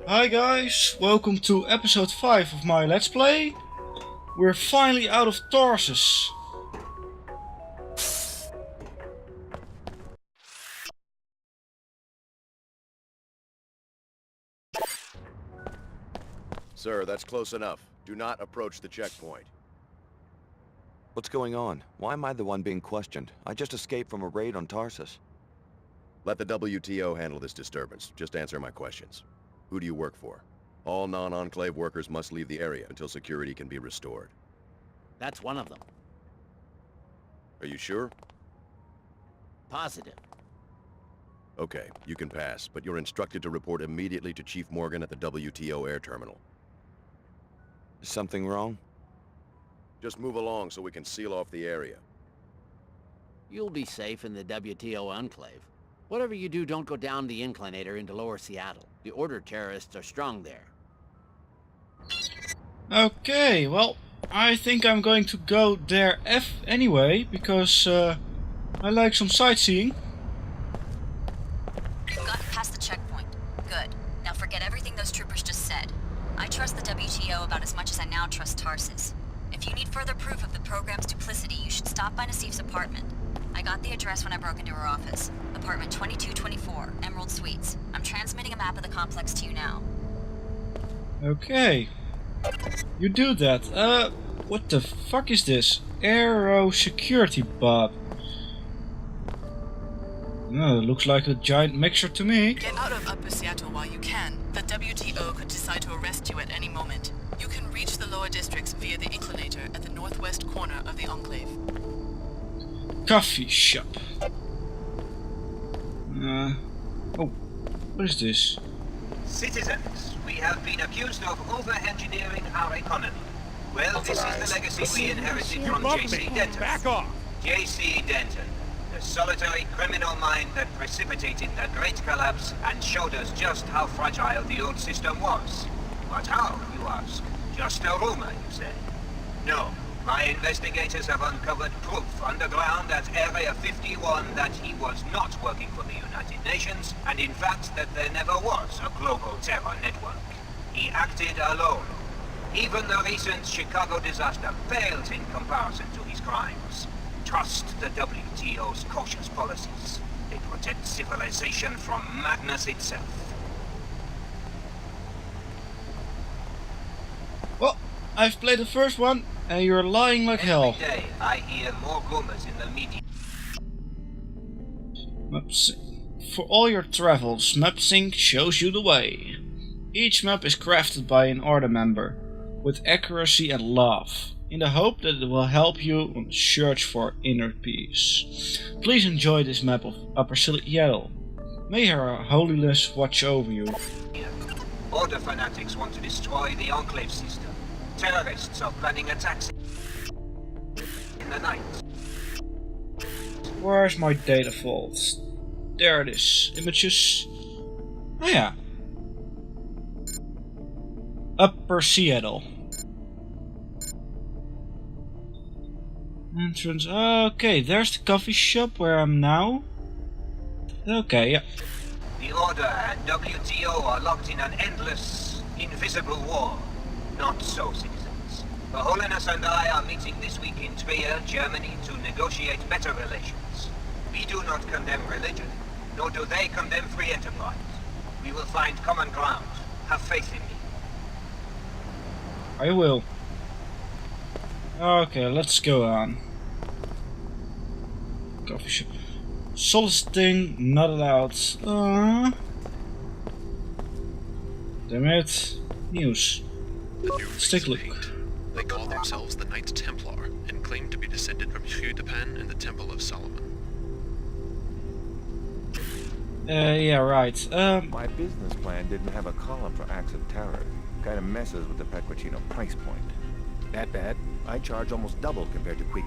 Hi guys, welcome to episode 5 of my Let's Play. We're finally out of Tarsus. Sir, that's close enough. Do not approach the checkpoint. What's going on? Why am I the one being questioned? I just escaped from a raid on Tarsus. Let the WTO handle this disturbance. Just answer my questions. Who do you work for? All non-Enclave workers must leave the area until security can be restored. That's one of them. Are you sure? Positive. Okay, you can pass, but you're instructed to report immediately to Chief Morgan at the WTO air terminal. Is something wrong? Just move along so we can seal off the area. You'll be safe in the WTO Enclave. Whatever you do, don't go down the inclinator into Lower Seattle. The Order terrorists are strong there. Okay, well, I think I'm going to go there anyway, because I like some sightseeing. You've gotten past the checkpoint. Good. Now forget everything those troopers just said. I trust the WTO about as much as I now trust Tarsus. If you need further proof of the program's duplicity, you should stop by Nassif's apartment. I got the address when I broke into her office. Apartment 2224, Emerald Suites. I'm transmitting a map of the complex to you now. Okay. You do that. What the fuck is this? Aero security bot. No, it looks like a giant mixer to me. Get out of Upper Seattle while you can. The WTO could decide to arrest you at any moment. You can reach the lower districts via the inclinator at the northwest corner of the Enclave. Coffee shop. Oh, what is this? Citizens, we have been accused of over-engineering our economy. Well, this is the legacy we inherited from J.C. Denton. Back off! J.C. Denton, the solitary criminal mind that precipitated the Great Collapse and showed us just how fragile the old system was. But how, you ask? Just a rumor, you say? No. My investigators have uncovered proof underground at Area 51 that he was not working for the United Nations, and in fact that there never was a global terror network. He acted alone. Even the recent Chicago disaster pales in comparison to his crimes. Trust the WTO's cautious policies. They protect civilization from madness itself. Well, I've played the first one. And you're lying like hell. Every day I hear more rumors in the media. Mapsync. For all your travels, Mapsync shows you the way. Each map is crafted by an Order member, with accuracy and love, in the hope that it will help you on the search for inner peace. Please enjoy this map of Upper Seattle. May Her Holiness watch over you. Order fanatics want to destroy the Enclave system. Terrorists are planning attacks in the night. Where's my data vault? There it is. Images. Oh yeah. Upper Seattle. Entrance. Okay, there's the coffee shop where I'm now. Okay, yeah. The Order and WTO are locked in an endless, invisible war. Not so, citizens. Her Holiness and I are meeting this week in Trier, Germany, to negotiate better relations. We do not condemn religion, nor do they condemn free enterprise. We will find common ground. Have faith in me. I will. Okay, let's go on. Coffee shop. Soliciting, not allowed. Damn it. News. Let's take a look. They call themselves the Knights Templar and claim to be descended from Shudapan and the Temple of Solomon. Yeah, right. My business plan didn't have a column for acts of terror. Kinda messes with the Pequacino price point. That bad? I charge almost double compared to Quick.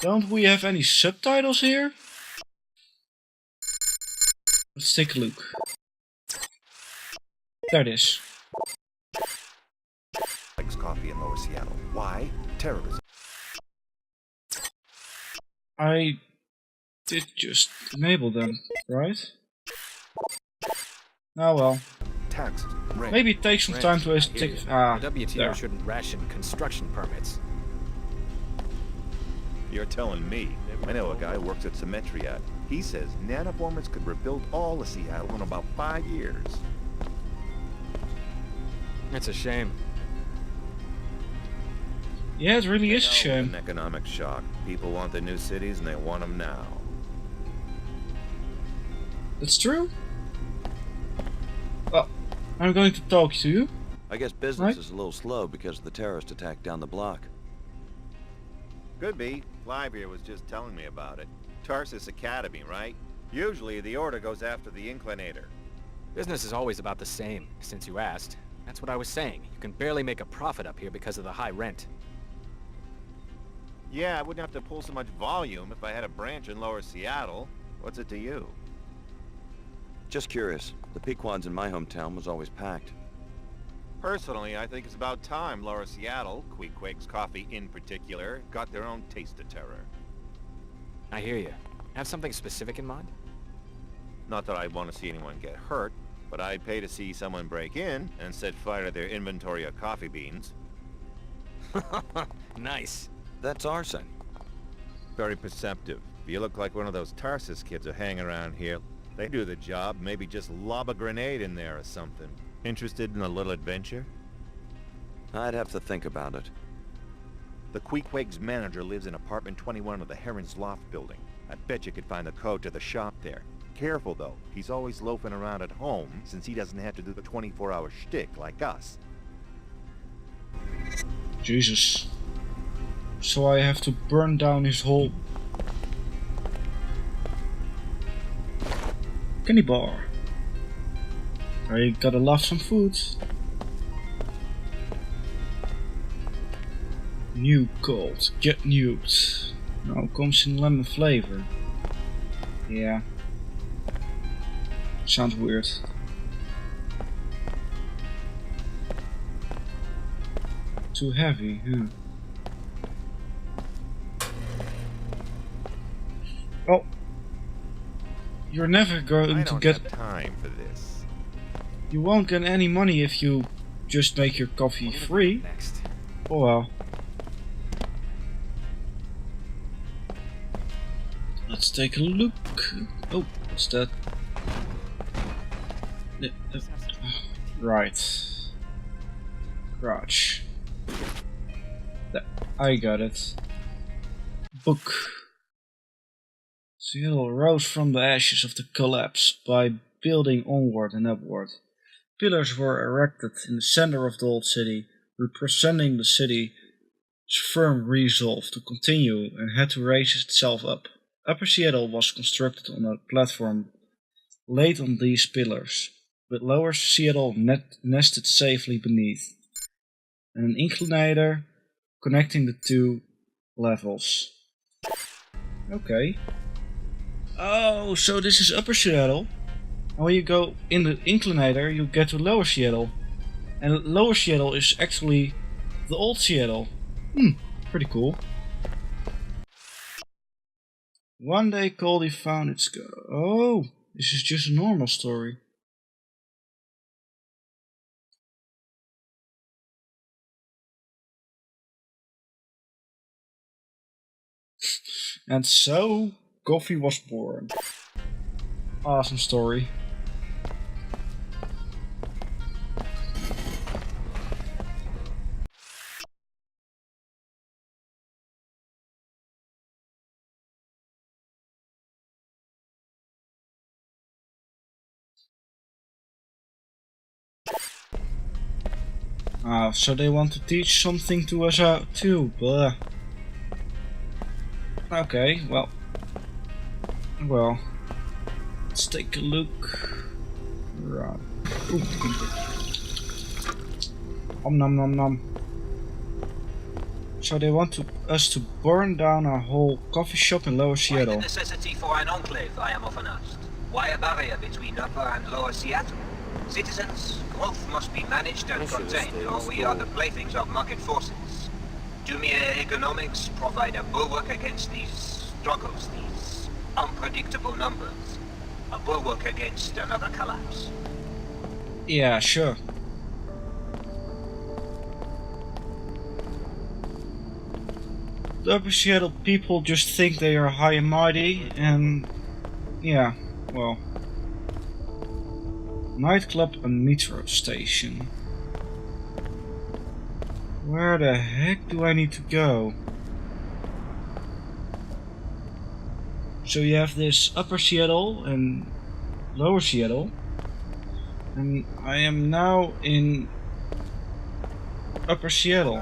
Don't we have any subtitles here? Let's take a look. There it is. Likes coffee in Lower Seattle. Why? Terrorism. I did just enable them, right? Oh well. Tax. Rent. Maybe it takes some Rent, time to I hear take. you. Ah, The WTO there. shouldn't ration construction permits. You're telling me. I know a guy who works at Symmetria. He says nanoformers could rebuild all of Seattle in about 5 years. It's a shame. Yeah, it really is a Hell with shame. An economic shock. People want the new cities and they want them now. That's true. Well, I'm going to talk to you. I guess business Right. is a little slow because of the terrorist attack down the block. Could be. Clive here was just telling me about it. Tarsus Academy, right? Usually the order goes after the Inclinator. Business is always about the same, since you asked. That's what I was saying. You can barely make a profit up here because of the high rent. Yeah, I wouldn't have to pull so much volume if I had a branch in Lower Seattle. What's it to you? Just curious. The Pequod's in my hometown was always packed. Personally, I think it's about time Lower Seattle, Queequeg's Coffee in particular, got their own taste of terror. I hear you. Have something specific in mind? Not that I want to see anyone get hurt, but I'd pay to see someone break in and set fire to their inventory of coffee beans. Nice. That's arson. Very perceptive. If you look like one of those Tarsus kids who hang around here, they do the job, maybe just lob a grenade in there or something. Interested in a little adventure? I'd have to think about it. The Queequeg's manager lives in apartment 21 of the Heron's Loft building. I bet you could find the code to the shop there. Careful though, he's always loafing around at home since he doesn't have to do the 24-hour shtick like us. Jesus. So I have to burn down his whole candy bar. I gotta love some food. New cold, get nuked. Now comes in lemon flavor. Yeah. Sounds weird. Too heavy, huh? Well, you're never I going to don't get. have time for this. You won't get any money if you just make your coffee free. Next. Oh well. Let's take a look. Oh, what's that? Right. Garage. I got it. Book. Seattle rose from the ashes of the collapse by building onward and upward. Pillars were erected in the center of the old city, representing the city's firm resolve to continue and had to raise itself up. Upper Seattle was constructed on a platform laid on these pillars, with Lower Seattle nested safely beneath, and an inclinator connecting the two levels. Okay. Oh, so this is Upper Seattle. And when you go in the inclinator, you get to Lower Seattle. And Lower Seattle is actually the old Seattle. Pretty cool. One day Goldie found its Oh, this is just a normal story. And so, coffee was born. Awesome story. So they want to teach something to us too, blah. Okay, well, let's take a look. Right. Nom nom nom. So they want us to burn down our whole coffee shop in Lower Why Seattle. the necessity for an enclave, I am often asked. Why a barrier between Upper and Lower Seattle? Citizens, growth must be managed and contained, or we are the playthings of market forces. Do mere economics provide a bulwark against these struggles, these unpredictable numbers? A bulwark against another collapse? Yeah, sure. The Upper Seattle people just think they are high and mighty, and yeah, well. Nightclub and metro station. Where the heck do I need to go? So you have this Upper Seattle and Lower Seattle. And I am now in Upper Seattle.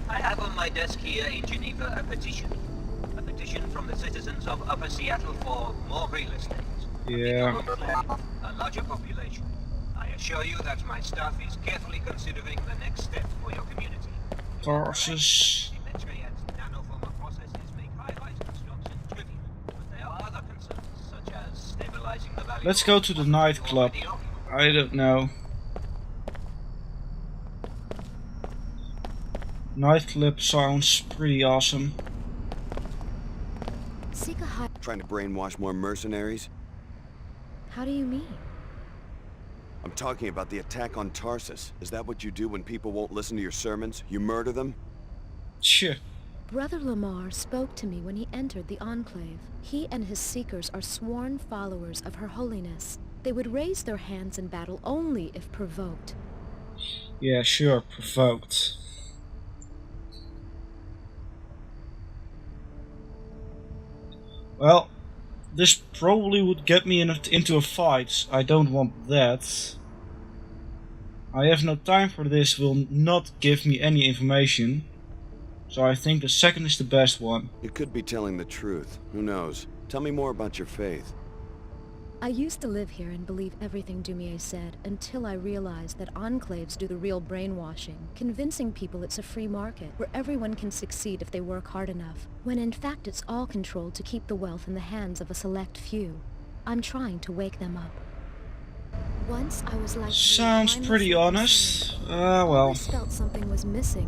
I have on my desk here in Geneva a petition. A petition from the citizens of Upper Seattle for more real estate. Yeah. A larger population. I assure you that my staff is carefully considering the next step for your community. Tarsus. Symmetry and nanoformer processes make high-rise construction trivial, but there are other concerns, such as stabilizing the value. Let's go to the nightclub. I don't know. Nightclub sounds pretty awesome. Trying to brainwash more mercenaries? How do you mean? I'm talking about the attack on Tarsus. Is that what you do when people won't listen to your sermons? You murder them? Sure. Brother Lamar spoke to me when he entered the Enclave. He and his seekers are sworn followers of Her Holiness. They would raise their hands in battle only if provoked. Yeah, sure, provoked. Well, this probably would get me into a fight. I don't want that. I have no time for this, will not give me any information. So I think the second is the best one. You could be telling the truth. Who knows? Tell me more about your faith. I used to live here and believe everything Dumier said until I realized that enclaves do the real brainwashing, convincing people it's a free market where everyone can succeed if they work hard enough, when in fact it's all controlled to keep the wealth in the hands of a select few. I'm trying to wake them up. Once I was like... Sounds pretty honest. I Well. always felt something was missing.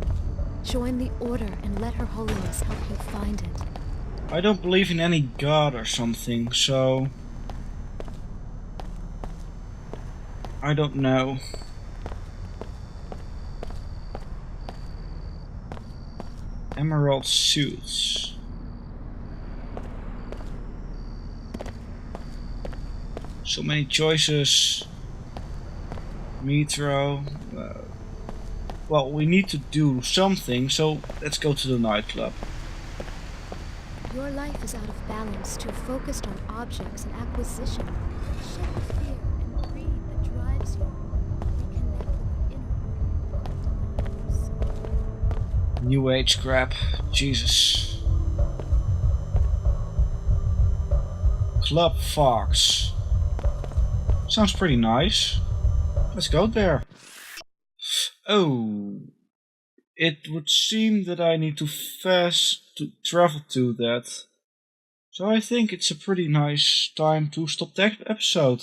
Join the Order and let Her Holiness help you find it. I don't believe in any god or something, so... I don't know. Emerald suits. So many choices. Metro. Well, we need to do something, so let's go to the nightclub. Your life is out of balance, too focused on objects and acquisition. Shed the fear and greed that drives you. Reconnect with the inner world. New age crap. Jesus. Club Fox. Sounds pretty nice. Let's go there. Oh. It would seem that I need to travel to that. So I think it's a pretty nice time to stop that episode.